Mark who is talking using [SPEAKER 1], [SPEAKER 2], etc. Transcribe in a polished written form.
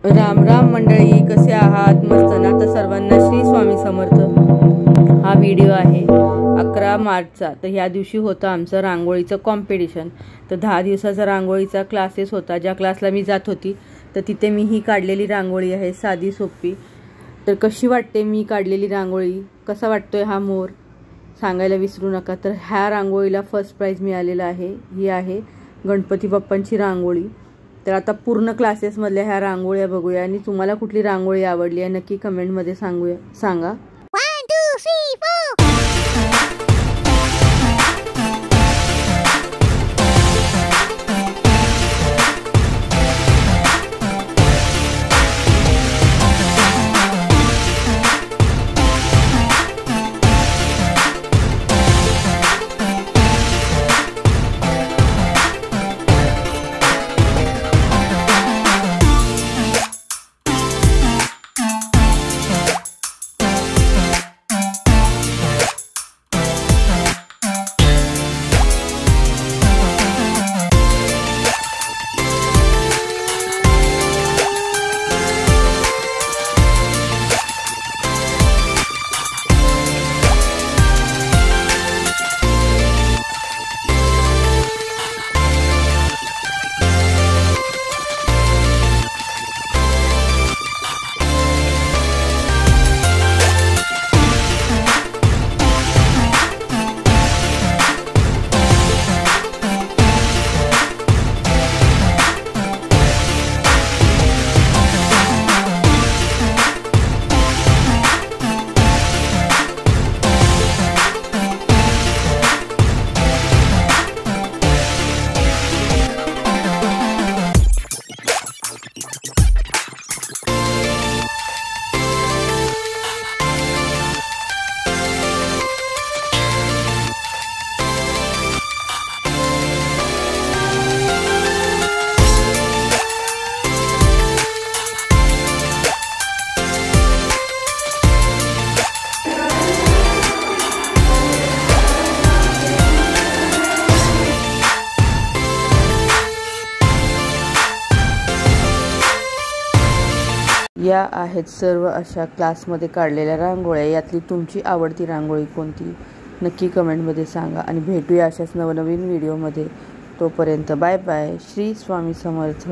[SPEAKER 1] राम राम मंडळी, कसे आहात? मस्त ना? तर सर्वांना श्री स्वामी समर्थ। हा व्हिडिओ आहे 11 मार्चचा। तर ह्या दिवशी होता आमचं रांगोळीचं कॉम्पिटिशन। तर 10 दिवसाचा रांगोळीचा क्लासेस होता, ज्या क्लासला मी जात होती। तर तिथे मी ही काढलेली रांगोळी आहे, साधी सोपी। तर कशी वाटते मी काढलेली रांगोळी, कसा वाटतोय हा मोर, सांगायला विसरू नका। तर ह्या रांगोळीला फर्स्ट प्राइज मिळालेला आहे। ही आहे गणपती बाप्पांची रांगोळी। तर आता पूर्ण क्लासेसमधल्या ह्या रांगोळ्या बघूया आणि तुम्हाला कुठली रांगोळी आवडली आहे नक्की कमेंटमध्ये सांगा।
[SPEAKER 2] 1 2 3 4
[SPEAKER 1] या आहेत सर्व अशा क्लासमध्ये काढलेल्या रांगोळ्या। यातली तुमची आवडती रांगोळी कोणती नक्की कमेंटमध्ये सांगा आणि भेटूया अशाच नवनवीन व्हिडिओमध्ये। तोपर्यंत बाय बाय। श्री स्वामी समर्थ।